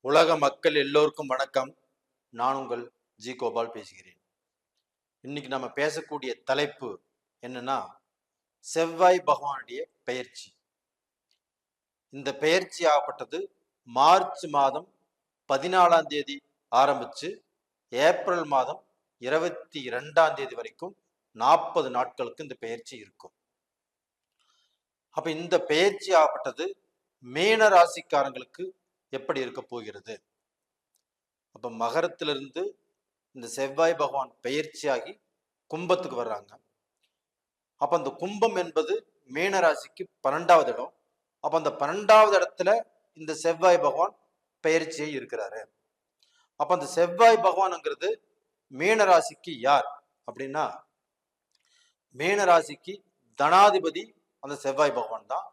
உலக மக்கள் எல்லோருக்கும் வணக்கம். நான் உங்கள் ஜி கோபால் பேசுகிறேன். இன்னைக்கு நம்ம பேசக்கூடிய தலைப்பு என்னன்னா, செவ்வாய் பகவானுடைய பெயர்ச்சி. இந்த பெயர்ச்சி ஆகப்பட்டது மார்ச் மாதம் 14ஆம் தேதி ஆரம்பிச்சு ஏப்ரல் மாதம் 22ஆம் தேதி வரைக்கும் 40 நாட்களுக்கு இந்த பெயர்ச்சி இருக்கும். அப்ப இந்த பெயர்ச்சி ஆகப்பட்டது மீன ராசிக்காரங்களுக்கு எப்படி இருக்க போகிறது? அப்ப மகரத்திலிருந்து இந்த செவ்வாய் பகவான் பெயர்ச்சியாகி கும்பத்துக்கு வர்றாங்க. அப்ப அந்த கும்பம் என்பது மீன ராசிக்கு 12வது இடம். அப்ப அந்த 12வது இடத்துல இந்த செவ்வாய் பகவான் பெயர்ச்சியை இருக்கிறாரு. அப்ப அந்த செவ்வாய் பகவான்ங்கிறது மீன ராசிக்கு யார் அப்படின்னா, மீன ராசிக்கு தனாதிபதி அந்த செவ்வாய் பகவான் தான்.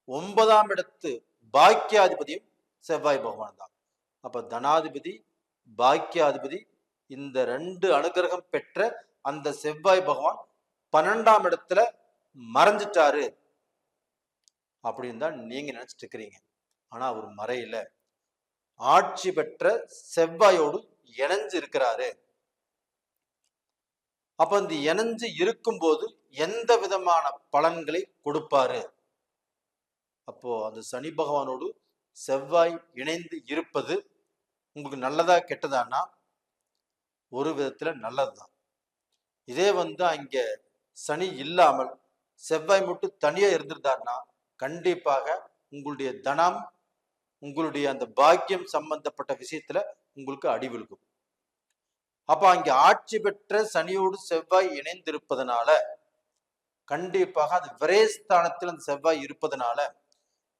9ஆம் இடத்து பாக்கியாதிபதியும் செவ்வாய் பகவான் தான். அப்ப தனாதிபதி பாக்கியாதிபதி இந்த 2 அனுகிரகம் பெற்ற அந்த செவ்வாய் பகவான் 12ஆம் இடத்துல மறைஞ்சிட்டாரு அப்படின்னு தான் நீங்க நினைச்சிட்டு இருக்கிறீங்க. ஆனா அவர் மறையில, ஆட்சி பெற்ற செவ்வாயோடு இணைஞ்சு இருக்கிறாரு. அப்ப அந்த இணைஞ்சு இருக்கும்போது எந்த விதமான பலன்களை கொடுப்பாரு? அப்போ அந்த சனி பகவானோடு செவ்வாய் இணைந்து இருப்பது உங்களுக்கு நல்லதா கெட்டதானா? ஒரு விதத்துல நல்லதுதான். இதே அங்க சனி இல்லாமல் செவ்வாய் மட்டும் தனியா இருந்திருந்தாருன்னா கண்டிப்பாக உங்களுடைய தனம், உங்களுடைய அந்த பாக்கியம் சம்பந்தப்பட்ட விஷயத்துல உங்களுக்கு அடி விழுகும். அப்ப அங்க ஆட்சி பெற்ற சனியோடு செவ்வாய் இணைந்திருப்பதனால கண்டிப்பாக அது விரயஸ்தானத்தில் அந்த செவ்வாய் இருப்பதனால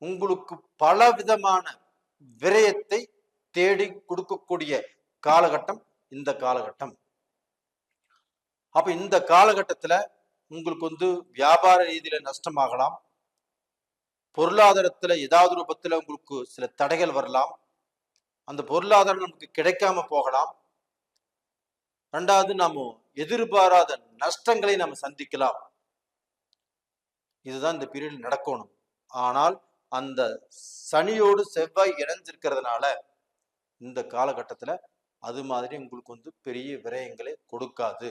உங்களுக்கு பல விதமான விரயத்தை தேடி கொடுக்கக்கூடிய காலகட்டம் இந்த காலகட்டம். அப்ப இந்த காலகட்டத்துல உங்களுக்கு வியாபார ரீதியில நஷ்டமாகலாம், பொருளாதாரத்துல ஏதாவது ரூபத்துல உங்களுக்கு சில தடைகள் வரலாம், அந்த பொருளாதாரம் நமக்கு கிடைக்காம போகலாம். ரெண்டாவது, நாம எதிர்பாராத நஷ்டங்களை நாம சந்திக்கலாம். இதுதான் இந்த பீரியட் நடக்கணும். ஆனால் அந்த சனியோடு செவ்வாய் இணைஞ்சிருக்கிறதுனால இந்த காலகட்டத்துல அது மாதிரி உங்களுக்கு பெரிய விரயங்களை கொடுக்காது.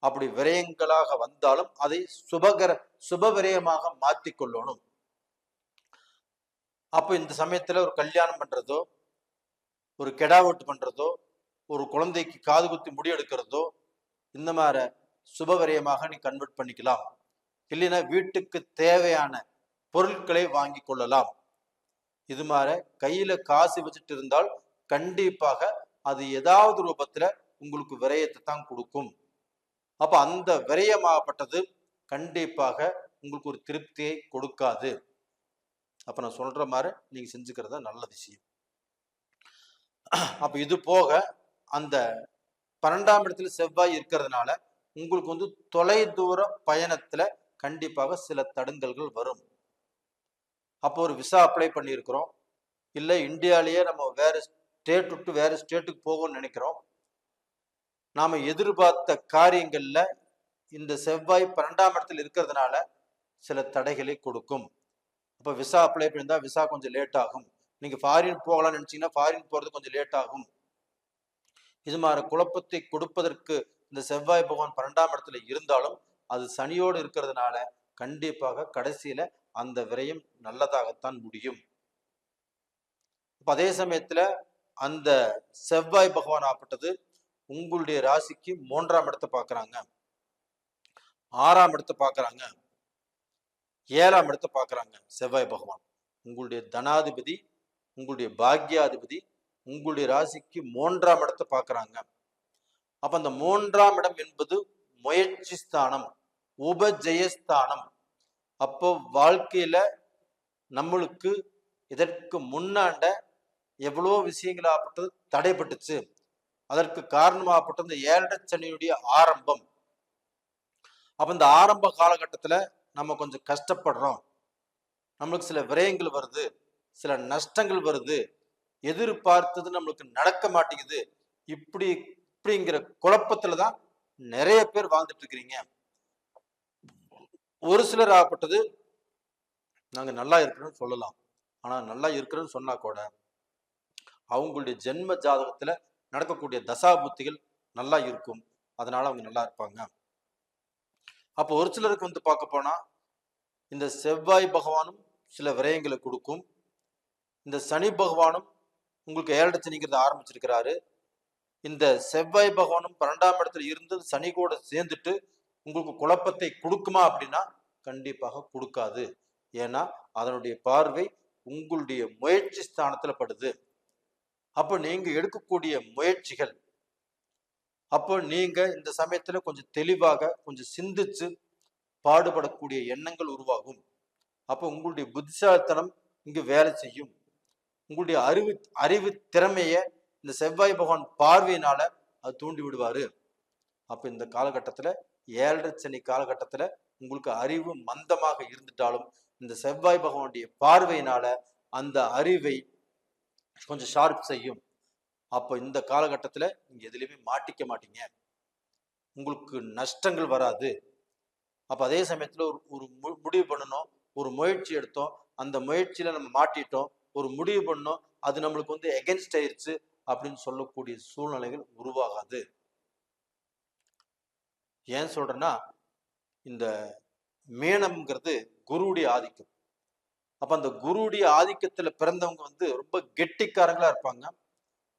அப்படி விரயங்களாக வந்தாலும் அதை சுப விரயமாக மாற்றிக்கொள்ளணும். அப்ப இந்த சமயத்துல ஒரு கல்யாணம் பண்றதோ, ஒரு கெடா வெட்டு பண்றதோ, ஒரு குழந்தைக்கு காது குத்தி முடி எடுக்கிறதோ, இந்த மாதிரி சுப விரயமாக நீ கன்வெர்ட் பண்ணிக்கலாம். இல்லைன்னா வீட்டுக்கு தேவையான பொருட்களை வாங்கி கொள்ளலாம். இது மாதிரி கையில காசு வச்சுட்டு இருந்தால் கண்டிப்பாக அது ஏதாவது ரூபத்துல உங்களுக்கு விரயத்தை தான் கொடுக்கும். அப்ப அந்த விரயமாகப்பட்டது கண்டிப்பாக உங்களுக்கு ஒரு திருப்தியை கொடுக்காது. அப்ப நான் சொல்ற மாதிரி நீங்க செஞ்சுக்கிறதா நல்ல விஷயம். அப்ப இது போக அந்த 12ஆம் இடத்துல செவ்வாய் இருக்கிறதுனால உங்களுக்கு தொலை தூர பயணத்துல கண்டிப்பாக சில தடங்கல்கள் வரும். அப்போ ஒரு விசா அப்ளை பண்ணியிருக்கிறோம், இல்லை இந்தியாலேயே நம்ம வேற ஸ்டேட் விட்டு வேற ஸ்டேட்டுக்கு போகணும்னு நினைக்கிறோம். நாம எதிர்பார்த்த காரியங்கள்ல இந்த செவ்வாய் 12ஆம் இடத்துல இருக்கிறதுனால சில தடைகளை கொடுக்கும். அப்ப விசா அப்ளை பண்ணியிருந்தா விசா கொஞ்சம் லேட் ஆகும். நீங்க ஃபாரின் போகலாம்னு நினைச்சீங்கன்னா ஃபாரின் போறது கொஞ்சம் லேட் ஆகும். இது மாதிரி குழப்பத்தை கொடுப்பதற்கு இந்த செவ்வாய் பகவான் 12ஆம் இடத்துல இருந்தாலும் அது சனியோடு இருக்கிறதுனால கண்டிப்பாக கடைசியில அந்த விரயம் நல்லதாகத்தான் முடியும். அதே சமயத்துல அந்த செவ்வாய் பகவான் ஆப்பட்டது உங்களுடைய ராசிக்கு 3ஆம் இடத்தை பார்க்கறாங்க, 6ஆம் இடத்தை பார்க்கறாங்க, 7ஆம் இடத்தை பார்க்கறாங்க. செவ்வாய் பகவான் உங்களுடைய தனாதிபதி, உங்களுடைய பாக்கியாதிபதி, உங்களுடைய ராசிக்கு 3ஆம் இடத்தை பார்க்கறாங்க. அப்ப அந்த 3ஆம் இடம் என்பது முயற்சி ஸ்தானம், உபஜெயஸ்தானம். அப்போ வாழ்க்கையில நம்மளுக்கு இதற்கு முன்னாண்ட எவ்வளோ விஷயங்கள் ஆப்பட்டது தடைப்பட்டுச்சு. அதற்கு காரணமாகப்பட்ட இந்த 7 சனியுடைய ஆரம்பம். அப்ப இந்த ஆரம்ப காலகட்டத்துல நம்ம கொஞ்சம் கஷ்டப்படுறோம், நம்மளுக்கு சில விரயங்கள் வருது, சில நஷ்டங்கள் வருது, எதிர்பார்த்தது நம்மளுக்கு நடக்க மாட்டேங்குது. இப்படிங்கிற குழப்பத்துலதான் நிறைய பேர் வாழ்ந்துட்டு இருக்கிறீங்க. ஒரு சிலர் ஆகப்பட்டது நாங்க நல்லா இருக்கிறோம்னு சொல்லலாம், ஆனா நல்லா இருக்கிறோன்னு சொன்னா கூட அவங்களுடைய ஜென்ம ஜாதகத்துல நடக்கக்கூடிய தசாபுத்திகள் நல்லா இருக்கும். அதனால அவங்க நல்லா இருப்பாங்க. அப்போ ஒரு சிலருக்கு வந்து பார்க்க போனா இந்த செவ்வாய் பகவானும் சில விரயங்களை கொடுக்கும். இந்த சனி பகவானும் உங்களுக்கு 7 சனிங்கிறத ஆரம்பிச்சிருக்கிறாரு. இந்த செவ்வாய் பகவானும் 12ஆம் இடத்துல இருந்து சனி கூட சேர்ந்துட்டு உங்களுக்கு குழப்பத்தை கொடுக்குமா அப்படின்னா கண்டிப்பாக கொடுக்காது. ஏன்னா அதனுடைய பார்வை உங்களுடைய முயற்சி ஸ்தானத்துல படுது. அப்போ நீங்க எடுக்கக்கூடிய முயற்சிகள், அப்போ நீங்க இந்த சமயத்துல கொஞ்சம் தெளிவாக கொஞ்சம் சிந்திச்சு பாடுபடக்கூடிய எண்ணங்கள் உருவாகும். அப்போ உங்களுடைய புத்திசாலித்தனம் இங்கு வேலை செய்யும். உங்களுடைய அறிவு திறமைய இந்த செவ்வாய் பகவான் பார்வையினால அது தூண்டி விடுவாரு. அப்ப இந்த காலகட்டத்துல 7 சனி காலகட்டத்துல உங்களுக்கு அறிவு மந்தமாக இருந்துட்டாலும் இந்த செவ்வாய் பகவானுடைய பார்வையினால அந்த அறிவை கொஞ்சம் ஷார்ப் செய்யும். அப்போ இந்த காலகட்டத்துல நீங்க எதுலையுமே மாட்டிக்க மாட்டீங்க, உங்களுக்கு நஷ்டங்கள் வராது. அப்ப அதே சமயத்துல ஒரு முடிவு பண்ணணும், ஒரு முயற்சி எடுத்தோம், அந்த முயற்சியில நம்ம மாட்டிட்டோம், ஒரு முடிவு பண்ணோம், அது நம்மளுக்கு வந்து எகென்ஸ்ட் ஆயிடுச்சு அப்படின்னு சொல்லக்கூடிய சூழ்நிலைகள் உருவாகாது. ஏன் சொல்றேன்னா இந்த மீனம்ங்கிறது குருவுடைய ஆதிக்கம். அப்ப அந்த குருவுடைய ஆதிக்கத்துல பிறந்தவங்க வந்து ரொம்ப கெட்டிக்காரங்களா இருப்பாங்க.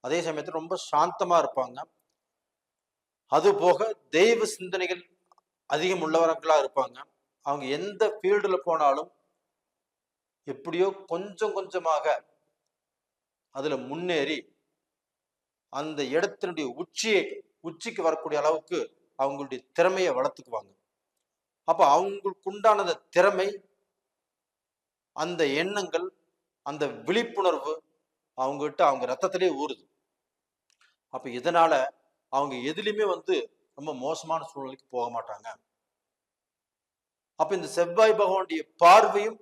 அதே சமயத்துல ரொம்ப சாந்தமா இருப்பாங்க. அது போக தெய்வ சிந்தனைகள் அதிகம் உள்ளவர்களா இருப்பாங்க. அவங்க எந்த ஃபீல்டுல போனாலும் எப்படியோ கொஞ்சம் கொஞ்சமாக அதுல முன்னேறி அந்த இடத்தினுடைய உச்சிக்கு வரக்கூடிய அளவுக்கு அவங்களுடைய திறமையை வளர்த்துக்குவாங்க. அப்ப அவங்களுக்கு உண்டான திறமை, அந்த எண்ணங்கள், அந்த விழிப்புணர்வு அவங்ககிட்ட அவங்க ரத்தத்திலே ஊறுது. அப்ப இதனால அவங்க எதுலையுமே வந்து ரொம்ப மோசமான சூழ்நிலைக்கு போக மாட்டாங்க. அப்ப இந்த செவ்வாய் பகவானுடைய பார்வையும்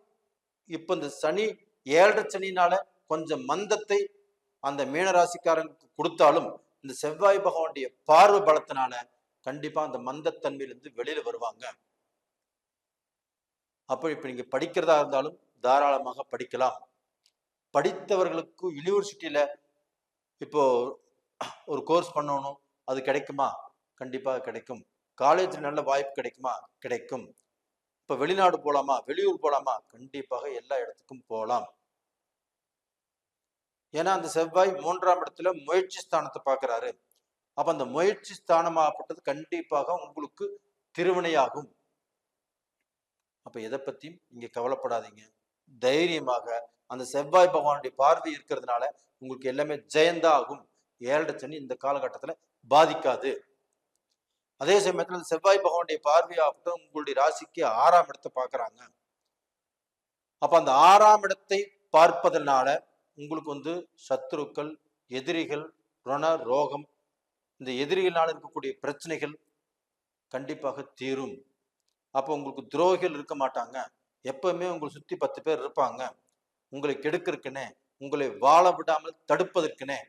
இப்ப இந்த சனி 7 சனினால கொஞ்சம் மந்தத்தை அந்த மீனராசிக்காரங்களுக்கு கொடுத்தாலும் இந்த செவ்வாய் பகவானுடைய பார்வை பலத்தினால கண்டிப்பா அந்த மந்தத்தன்மையிலிருந்து வெளியில வருவாங்க. அப்ப இப்ப நீங்க படிக்கிறதா இருந்தாலும் தாராளமாக படிக்கலாம். படித்தவர்களுக்கு யூனிவர்சிட்டியில இப்போ ஒரு கோர்ஸ் பண்ணணும், அது கிடைக்குமா? கண்டிப்பாக கிடைக்கும். காலேஜ் நல்ல வாய்ப்பு கிடைக்குமா? கிடைக்கும். இப்ப வெளிநாடு போலாமா, வெளியூர் போலாமா? கண்டிப்பாக எல்லா இடத்துக்கும் போகலாம். ஏன்னா அந்த செவ்வாய் 3ஆம் இடத்துல முயற்சி ஸ்தானத்தை பார்க்கிறாரு. அப்ப அந்த முயற்சி ஸ்தானமாகப்பட்டது கண்டிப்பாக உங்களுக்கு திருவினையாகும். அப்ப எதை பத்தியும் நீங்க கவலைப்படாதீங்க. தைரியமாக அந்த செவ்வாய் பகவானுடைய பார்வை இருக்கிறதுனால உங்களுக்கு எல்லாமே ஜெயந்தா ஆகும். 7 சனி இந்த காலகட்டத்துல பாதிக்காது. அதே சமயத்துல செவ்வாய் பகவானுடைய பார்வையாகட்டும் உங்களுடைய ராசிக்கு 6ஆம் இடத்தை பார்க்கறாங்க. அப்ப அந்த 6ஆம் இடத்தை பார்ப்பதனால உங்களுக்கு வந்து சத்துருக்கள், எதிரிகள், ரண ரோகம், இந்த எதிரிகளால் இருக்கக்கூடிய பிரச்சனைகள் கண்டிப்பாக தீரும். அப்போ உங்களுக்கு துரோகிகள் இருக்க மாட்டாங்க. எப்பவுமே உங்களை சுத்தி 10 பேர் இருப்பாங்க, உங்களை கெடுக்கிறதுக்குனே, உங்களை வாழ விடாமல் தடுப்பதற்குனே.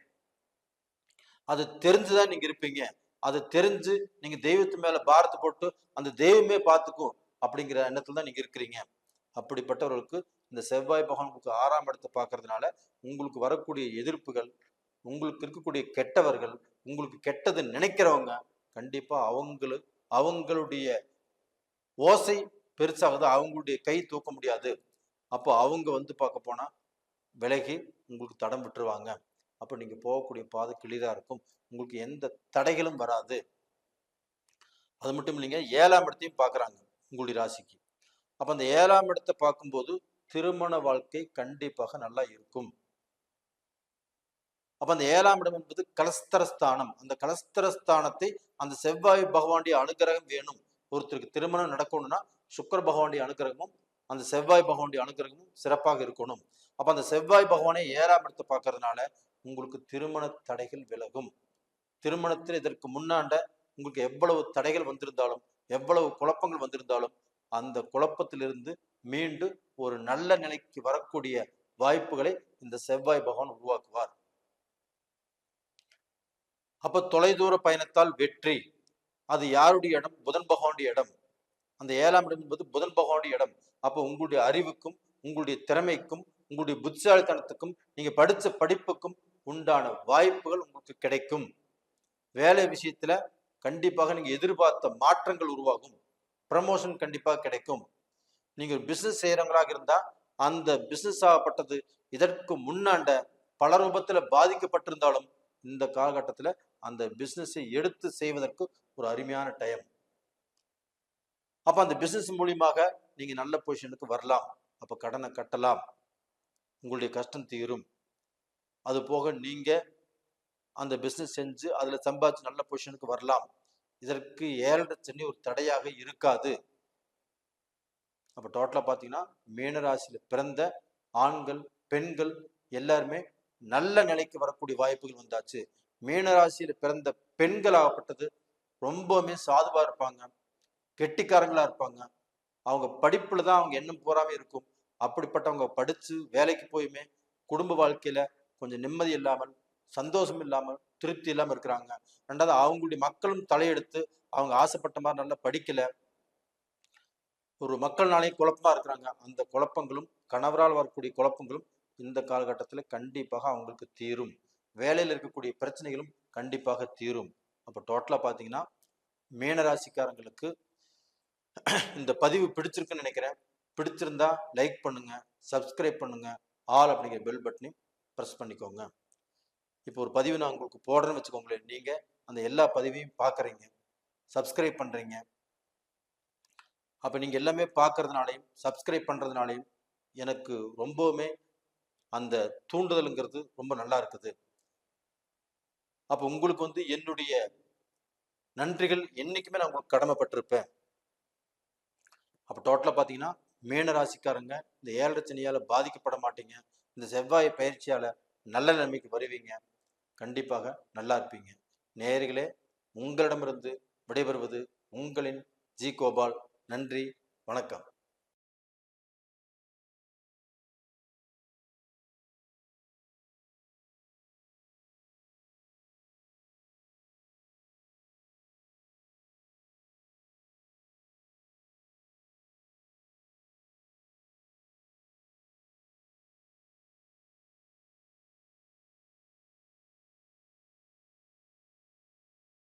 அது தெரிஞ்சுதான் நீங்க இருப்பீங்க. அது தெரிஞ்சு நீங்க தெய்வத்து மேல பாரத்தை போட்டு அந்த தெய்வமே பார்த்துக்கும் அப்படிங்கிற எண்ணத்துல தான் நீங்க இருக்கிறீங்க. அப்படிப்பட்டவர்களுக்கு இந்த செவ்வாய் பகவான் உங்களுக்கு 6ஆம் இடத்தை பார்க்கறதுனால உங்களுக்கு வரக்கூடிய எதிர்ப்புகள், உங்களுக்கு இருக்கக்கூடிய கெட்டவர்கள், உங்களுக்கு கெட்டது நினைக்கிறவங்க கண்டிப்பா அவங்களுடைய ஓசை பெருசாகுது, அவங்களுடைய கை தூக்க முடியாது. அப்போ அவங்க வந்து பார்க்க போனா விலகி உங்களுக்கு தடம் விட்டுருவாங்க. அப்போ நீங்க போகக்கூடிய பாதை கிளியரா இருக்கும், உங்களுக்கு எந்த தடைகளும் வராது. அது மட்டும் இல்லைங்க, 7ஆம் இடத்தையும் பார்க்குறாங்க உங்களுடைய ராசிக்கு. அப்ப அந்த 7ஆம் இடத்தை பார்க்கும்போது திருமண வாழ்க்கை கண்டிப்பாக நல்லா இருக்கும். அப்ப அந்த 7ஆம் இடம் என்பது கலஸ்தரஸ்தானம். அந்த கலஸ்தரஸ்தானத்தை அந்த செவ்வாய் பகவானுடைய அனுகிரகம் வேணும். ஒருத்தருக்கு திருமணம் நடக்கணும்னா சுக்கிர பகவானுடைய அனுகிரகமும் அந்த செவ்வாய் பகவானுடைய அனுகிரகமும் சிறப்பாக இருக்கணும். அப்ப அந்த செவ்வாய் பகவானை 7ஆம் இடத்தை பார்க்கறதுனால உங்களுக்கு திருமண தடைகள் விலகும். திருமணத்தில் இதற்கு முன்னாண்ட உங்களுக்கு எவ்வளவு தடைகள் வந்திருந்தாலும், எவ்வளவு குழப்பங்கள் வந்திருந்தாலும் அந்த குழப்பத்திலிருந்து மீண்டு ஒரு நல்ல நிலைக்கு வரக்கூடிய வாய்ப்புகளை இந்த செவ்வாய் பகவான் உருவாக்குவார். அப்ப தொலைதூர பயணத்தால் வெற்றி, அது யாருடைய இடம்? புதன் பகவானுடைய இடம். அந்த 7ஆம் இடம் என்பது புதன் பகவானுடைய இடம். அப்போ உங்களுடைய அறிவுக்கும், உங்களுடைய திறமைக்கும், உங்களுடைய புத்திசாலித்தனத்துக்கும், நீங்க படிச்ச படிப்புக்கும் உண்டான வாய்ப்புகள் உங்களுக்கு கிடைக்கும். வேலை விஷயத்துல கண்டிப்பாக நீங்க எதிர்பார்த்த மாற்றங்கள் உருவாகும். ப்ரமோஷன் கண்டிப்பாக கிடைக்கும். நீங்க பிசினஸ் செய்யறவங்களாக இருந்தா அந்த பிசினஸ் ஆகப்பட்டது இதற்கு முன்னாண்ட பல ரூபத்துல பாதிக்கப்பட்டிருந்தாலும் இந்த காலகட்டத்துல அந்த பிசினஸை எடுத்து செய்வதற்கு ஒரு அருமையான டைம். அப்ப அந்த பிசினஸ் மூலியமாக நீங்க நல்ல பொசிஷனுக்கு வரலாம். அப்ப கடனை கட்டலாம், உங்களுடைய கஷ்டம் தீரும். அது போக நீங்க அந்த பிசினஸ் செஞ்சு அதுல சம்பாதிச்சு நல்ல பொசிஷனுக்கு வரலாம். இதற்கு 7 சனி ஒரு தடையாக இருக்காது. அப்ப டோட்டலா பாத்தீங்கன்னா மீனராசியில பிறந்த ஆண்கள் பெண்கள் எல்லாருமே நல்ல நிலைக்கு வரக்கூடிய வாய்ப்புகள் வந்தாச்சு. மீனராசியில பிறந்த பெண்கள் ஆகப்பட்டது ரொம்பவுமே சாதுவா இருப்பாங்க, கெட்டிக்காரங்களா இருப்பாங்க. அவங்க படிப்புல தான் அவங்க எண்ணம் போறாம இருக்கும். அப்படிப்பட்டவங்க படிச்சு வேலைக்கு போயுமே குடும்ப வாழ்க்கையில கொஞ்சம் நிம்மதி இல்லாமல், சந்தோஷம் இல்லாமல், திருப்தி இல்லாமல் இருக்கிறாங்க. ரெண்டாவது அவங்களுடைய மக்களும் தலையெடுத்து அவங்க ஆசைப்பட்ட மாதிரி நல்லா படிக்கல, ஒரு மக்கள்னாலையும் குழப்பமா இருக்கிறாங்க. அந்த குழப்பங்களும் கணவரால் வரக்கூடிய குழப்பங்களும் இந்த காலகட்டத்தில் கண்டிப்பாக அவங்களுக்கு தீரும். வேலையில் இருக்கக்கூடிய பிரச்சனைகளும் கண்டிப்பாக தீரும். அப்போ டோட்டலா பார்த்தீங்கன்னா மீனராசிக்காரங்களுக்கு இந்த பதிவு பிடிச்சிருக்குன்னு நினைக்கிறேன். பிடிச்சிருந்தா லைக் பண்ணுங்க, சப்ஸ்கிரைப் பண்ணுங்க, ஆல் அப்படிங்கிற பெல் பட்டனையும் ப்ரெஸ் பண்ணிக்கோங்க. இப்போ ஒரு பதிவு நான் உங்களுக்கு போடுறேன்னு வச்சுக்கோங்களேன், நீங்க அந்த எல்லா பதிவையும் பார்க்குறீங்க, சப்ஸ்கிரைப் பண்றீங்க. அப்ப நீங்க எல்லாமே பார்க்கறதுனாலையும் சப்ஸ்கிரைப் பண்றதுனாலையும் எனக்கு ரொம்பவுமே அந்த தூண்டுதலுங்கிறது ரொம்ப நல்லா இருக்குது. அப்ப உங்களுக்கு என்னுடைய நன்றிகள் என்னைக்குமே நான் உங்களுக்கு கடமைப்பட்டிருப்பேன். அப்ப டோட்டலா பாத்தீங்கன்னா மீன ராசிக்காரங்க இந்த 7 சனியால பாதிக்கப்பட மாட்டீங்க. இந்த செவ்வாய் பயிற்சியால நல்ல நிலைமைக்கு வருவீங்க. கண்டிப்பாக நல்லா இருப்பீங்க. நேயர்களே, உங்களிடமிருந்து விடைபெறுவது உங்களின் ஜி கோபால். நன்றி, வணக்கம்.